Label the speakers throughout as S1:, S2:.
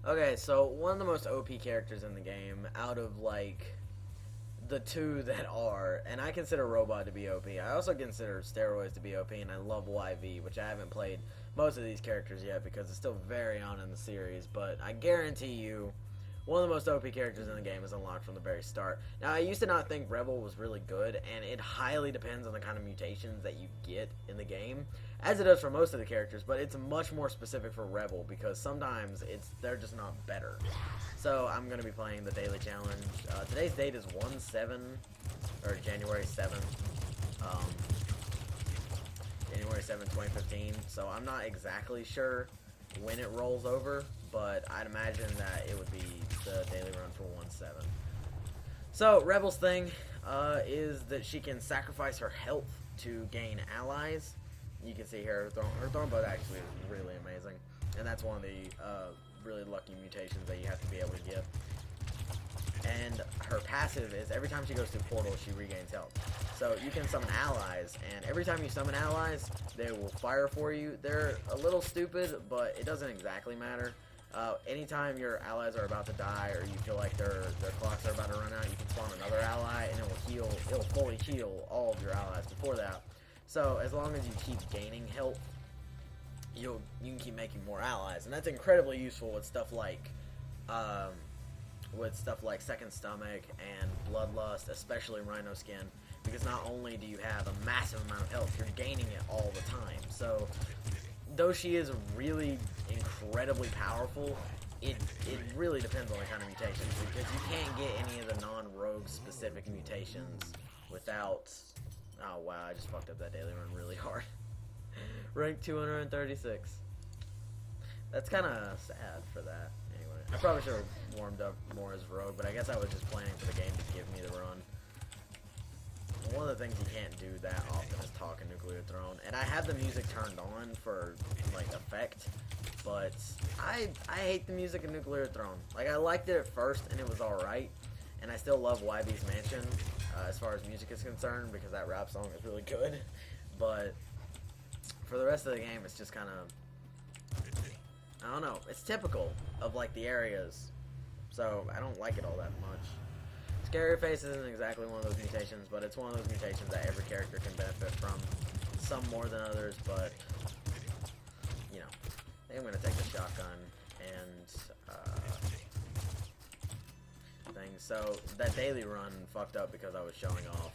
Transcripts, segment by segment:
S1: Okay, so one of the most OP characters in the game, out of like the two that are, and I consider Robot to be OP. I also consider Steroids to be OP, and I love YV, which I haven't played most of these characters yet because it's still very on in the series. But I guarantee you, one of the most OP characters in the game is unlocked from the very start. Now, I used to not think Rebel was really good, and it highly depends on the kind of mutations that you get in the game, as it does for most of the characters, but it's much more specific for Rebel because sometimes they're just not better. So I'm going to be playing the daily challenge. Today's date is 1/7, or January 7th. January 7th, 2015. So I'm not exactly sure when it rolls over, but I'd imagine that it would be the daily run for 1/7. So Rebel's thing is that she can sacrifice her health to gain allies. You can see here her throwing bow actually is really amazing, and that's one of the really lucky mutations that you have to be able to get. And her passive is every time she goes through portals, she regains health. So you can summon allies, and every time you summon allies, they will fire for you. They're a little stupid, but it doesn't exactly matter. Anytime your allies are about to die, or you feel like their clocks are about to run out, you can spawn another ally, and it'll fully heal all of your allies before that. So as long as you keep gaining health, you can keep making more allies, and that's incredibly useful with stuff like Second Stomach and Bloodlust, especially Rhino Skin, because not only do you have a massive amount of health, you're gaining it all the time. So though she is really incredibly powerful, it really depends on the kind of mutations, because you can't get any of the non-rogue specific mutations without... Oh wow, I just fucked up that daily run really hard. Rank 236. That's kind of sad for that. Anyway, I probably should have warmed up more as Rogue, but I guess I was just planning for the game to give me the run. One of the things you can't do that often is talk in Nuclear Throne, and I have the music turned on for like effect, but I hate the music in Nuclear Throne. Like, I liked it at first and it was alright, and I still love YB's Mansion as far as music is concerned, because that rap song is really good, but for the rest of the game it's just kind of, I don't know, it's typical of like the areas, so I don't like it all that much. Scary Face isn't exactly one of those mutations, but it's one of those mutations that every character can benefit from, some more than others, but you know, I think I'm going to take the shotgun and thing. So that daily run fucked up because I was showing off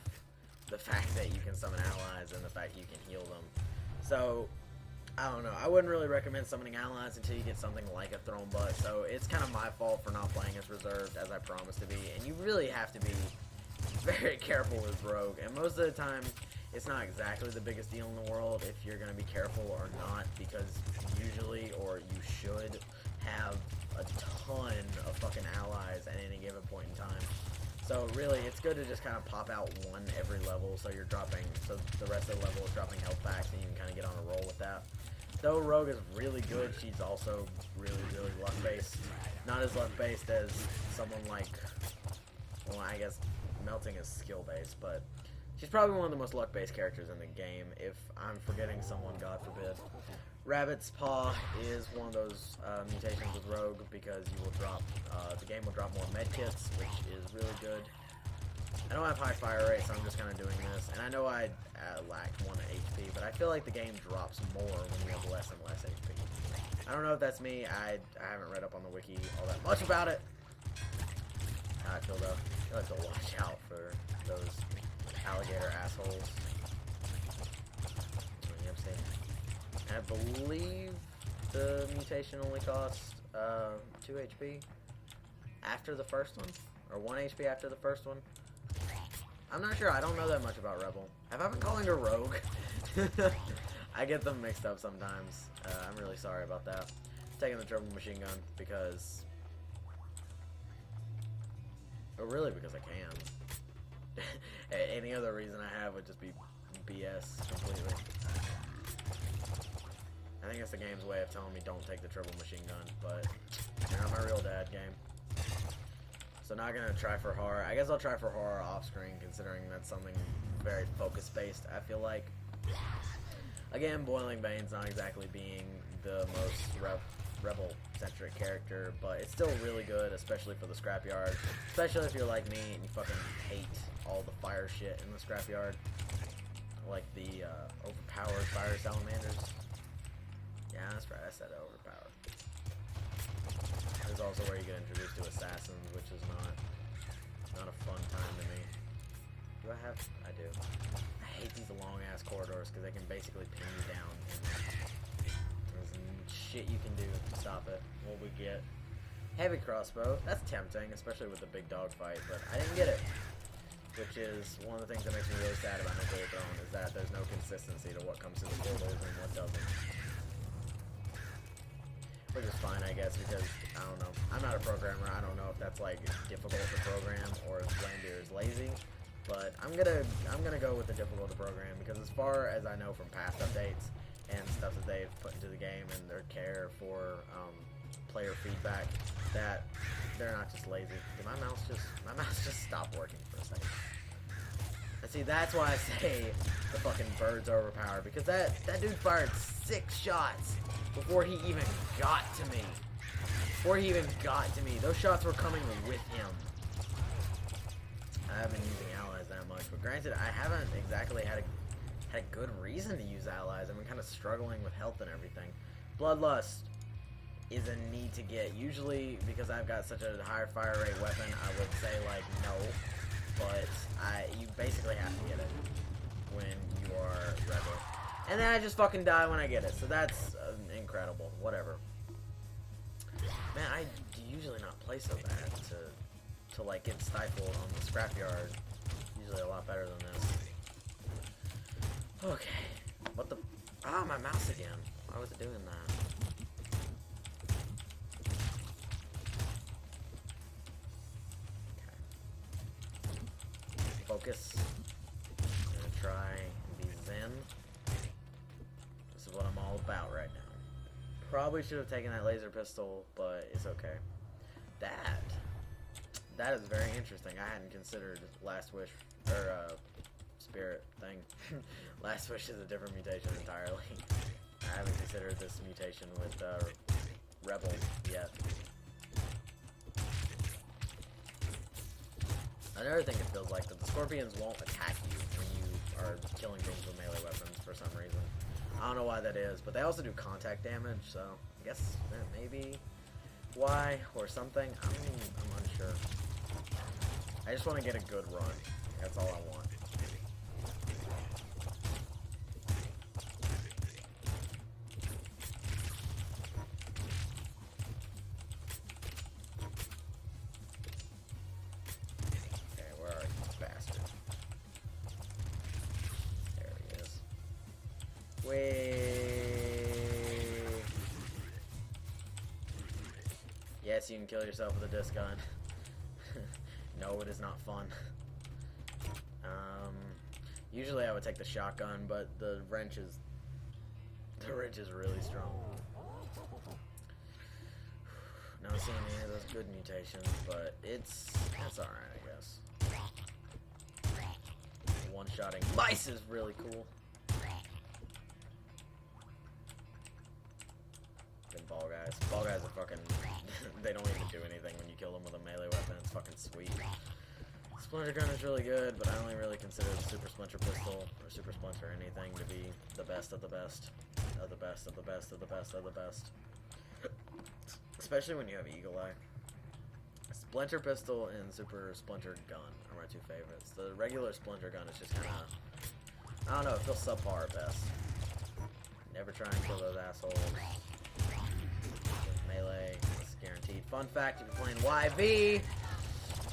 S1: the fact that you can summon allies and the fact you can heal them. So I don't know, I wouldn't really recommend summoning allies until you get something like a Throne Butt, so it's kind of my fault for not playing as reserved as I promised to be, and you really have to be very careful with Rogue, and most of the time it's not exactly the biggest deal in the world if you're going to be careful or not, because usually, or you should, have a ton of fucking allies at any given point in time. So really, it's good to just kind of pop out one every level, so you're dropping, so the rest of the level is dropping health packs, and you can kind of get on a roll with that. Though Rogue is really good, she's also really, really luck-based. Not as luck-based as someone like, well, I guess Melting is skill-based, but she's probably one of the most luck-based characters in the game, if I'm forgetting someone, God forbid. Rabbit's Paw is one of those mutations with Rogue, because you will drop, the game will drop more medkits, which is really good. I don't have high fire rate, so I'm just kind of doing this, and I know I lacked 1 HP, but I feel like the game drops more when you have less and less HP. I don't know if that's me, I haven't read up on the wiki all that much about it. I feel though, you have to watch out for those alligator assholes. I believe the mutation only costs 2 HP after the first one, or 1 HP after the first one. I'm not sure, I don't know that much about Rebel. Have I been calling her Rogue? I get them mixed up sometimes. I'm really sorry about that. I'm taking the triple machine gun because, or really because I can. Any other reason I have would just be BS completely. I think it's the game's way of telling me don't take the triple machine gun, but you're not my real dad, game. So not gonna try for horror. I guess I'll try for horror off screen, considering that's something very focus based, I feel like. Again, Boiling Bane's not exactly being the most rebel-centric character, but it's still really good, especially for the scrapyard. Especially if you're like me and you fucking hate all the fire shit in the scrapyard. Like the overpowered fire salamanders. Yeah, that's right, I said overpowered. There's also where you get introduced to assassins, which is not a fun time to me. Do I have? I do. I hate these long-ass corridors because they can basically pin you down. And there's shit you can do to stop it. What we get? Heavy crossbow. That's tempting, especially with the big dog fight, but I didn't get it. Which is one of the things that makes me really sad about Nuclear Throne, is that there's no consistency to what comes through the portals and what doesn't. Which is fine, I guess, because, I don't know. I'm not a programmer. I don't know if that's, like, difficult to program or if Glandier is lazy. But I'm gonna go with the difficult to program, because as far as I know from past updates and stuff that they've put into the game and their care for player feedback, that they're not just lazy. Did my mouse just stop working for a second? And see, that's why I say the fucking birds are overpowered, because that dude fired 6 shots before he even got to me. Those shots were coming with him. I haven't been using allies that much, but granted, I haven't exactly had a good reason to use allies. I've been kind of struggling with health and everything. Bloodlust is a need to get. Usually, because I've got such a higher fire rate weapon, I would say, like, no. But you basically have to get it when you are rebel. And then I just fucking die when I get it. So that's incredible. Whatever. Man, I usually not play so bad to like get stifled on the scrapyard. Usually a lot better than this. Okay. What the? Ah, my mouse again. Why was it doing that? Okay. Focus. I'm gonna try and be zen. This is what I'm all about right now. Probably should have taken that laser pistol, but it's okay. That is very interesting. I hadn't considered Last Wish, or Spirit thing. Last Wish is a different mutation entirely. I haven't considered this mutation with Rebel yet. Another thing it feels like that the scorpions won't attack you when you are killing things with melee weapons for some reason. I don't know why that is, but they also do contact damage, so I guess maybe why or something. I'm unsure. I just want to get a good run. That's all I want. Okay, where are you, bastard? There he is. Wait. Yes, you can kill yourself with a disc gun. No, it is not fun. Usually I would take the shotgun, but the wrench is really strong. Not seeing any of those good mutations, but it's alright, I guess. One-shotting mice is really cool. And ball guys are fucking. They don't even do anything when you kill them with a melee weapon. It's fucking sweet. Splinter gun is really good, but I only really consider the super splinter pistol or super splinter or anything to be the best of the best of the best of the best of the best of the best. Especially when you have Eagle Eye. Splinter pistol and super splinter gun are my 2 favorites. The regular splinter gun is just kind of, I don't know, it feels subpar at best. Never try and kill those assholes. Melee, it's guaranteed. Fun fact, if you're playing YV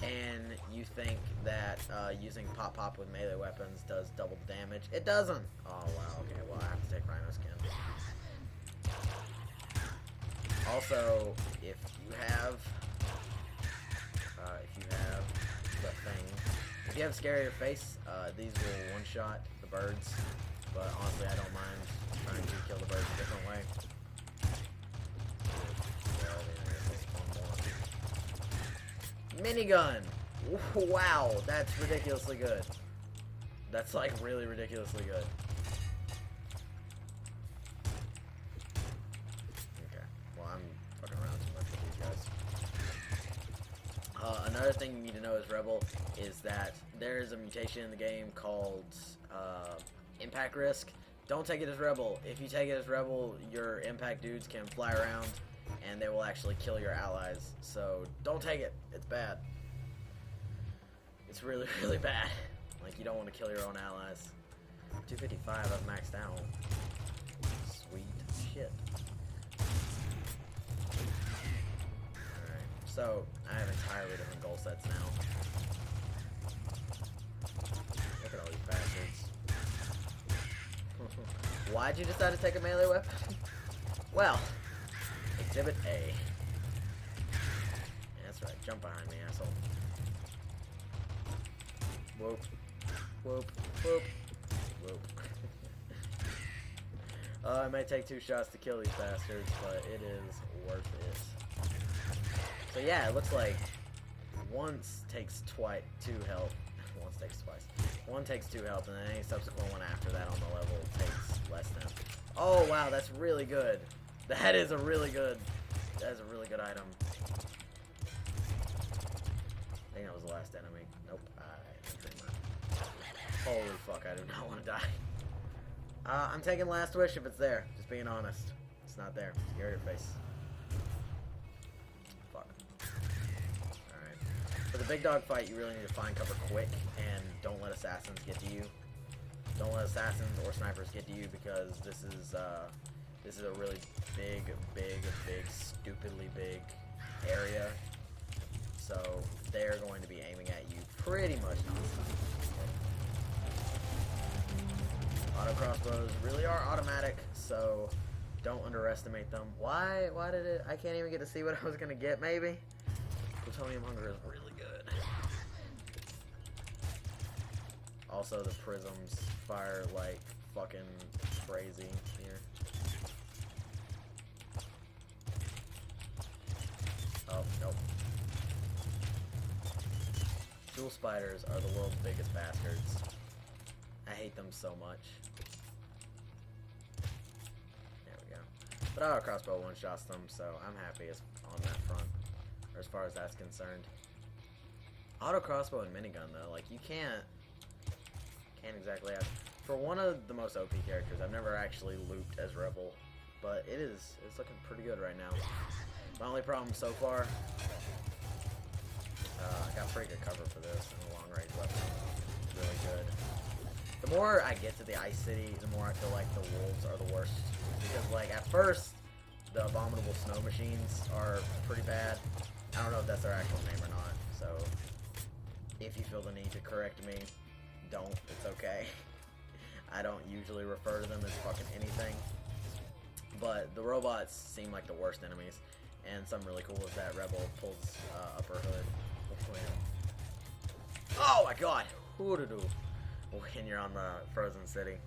S1: and you think that using pop with melee weapons does double the damage, it doesn't. Oh wow, okay, well I have to take Rhino Skin. Also, if you have the thing, if you have Scarier Face, these will one-shot the birds, but honestly I don't mind trying to kill the birds a different way. Minigun! Wow, that's ridiculously good. That's like really ridiculously good. Okay, well Another thing you need to know as Rebel is that there is a mutation in the game called impact risk. Don't take it as Rebel. If you take it as Rebel, your impact dudes can fly around and they will actually kill your allies. So don't take it. It's bad. It's really, really bad. Like, you don't want to kill your own allies. 255 I've maxed out. Sweet shit. Alright, so I have entirely different goal sets now. Look at all these bastards. Why'd you decide to take a melee weapon? Well, Exhibit A. Yeah, that's right, jump behind me, asshole. Whoop. Whoop. Whoop. Whoop. It may take 2 shots to kill these bastards, but it is worth it. So yeah, it looks like once takes 2 health. Once takes twice. One takes 2 health, and then any subsequent one after that on the level takes less than. Oh wow, that's really good. That is a really good. That is a really good item. I think that was the last enemy. Nope. Holy fuck, I do not want to die. I'm taking Last Wish if it's there. Just being honest. It's not there. Scare your face. Fuck. Alright. For the big dog fight, you really need to find cover quick, and don't let assassins get to you. Don't let assassins or snipers get to you, because this is a really big, stupidly big area. So they're going to be aiming at you pretty much nonstop. Auto crossbows really are automatic, so don't underestimate them. Why did it? I can't even get to see what I was gonna get. Maybe plutonium hunger is really good. Also, the prisms fire like fucking crazy here. Oh nope. Jewel spiders are the world's biggest bastards. I hate them so much. There we go. But auto crossbow one-shots them, so I'm happy on that front, or as far as that's concerned. Auto crossbow and minigun though, like you can't exactly have. For one of the most OP characters, I've never actually looped as Rebel, but it's looking pretty good right now. My only problem so far, I got pretty good cover for this in the long range weapon. It's really good. The more I get to the Ice City, the more I feel like the wolves are the worst. Because, like, at first, the abominable snow machines are pretty bad. I don't know if that's their actual name or not, so if you feel the need to correct me, don't. It's okay. I don't usually refer to them as fucking anything. But the robots seem like the worst enemies. And something really cool is that Rebel pulls upper hood. Oh my god! Hoo-doo-doo. When you're on the frozen city.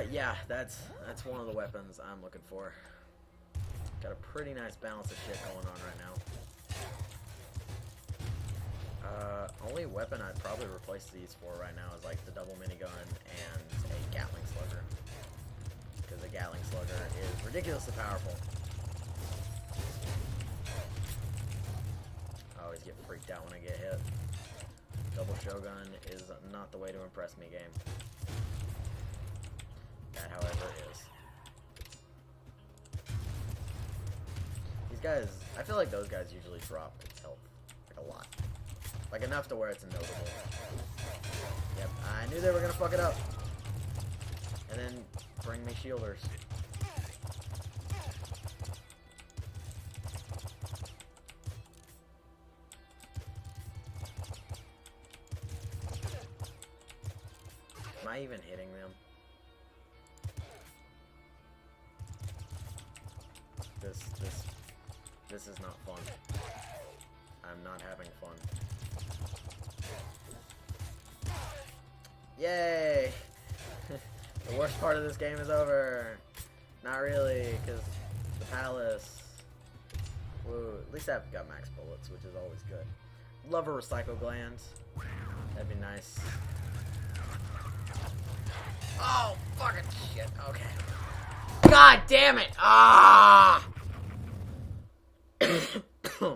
S1: Yeah, that's one of the weapons I'm looking for. Got a pretty nice balance of shit going on right now. Only weapon I'd probably replace these for right now is like the double minigun and a Gatling Slugger. Because the Gatling Slugger is ridiculously powerful. I always get freaked out when I get hit. Double Shogun is not the way to impress me, game. That, however, is. These guys, I feel like those guys usually drop its health like a lot. Like enough to where it's notable. Yep, I knew they were gonna fuck it up. And then bring me shielders. Am I even hitting them? This is not fun. I'm not having fun. Yay! The worst part of this game is over. Not really, because the palace. Woo, at least I've got max bullets, which is always good. Love a recycle gland. That'd be nice. Oh, fucking shit. Okay. God damn it! Ah!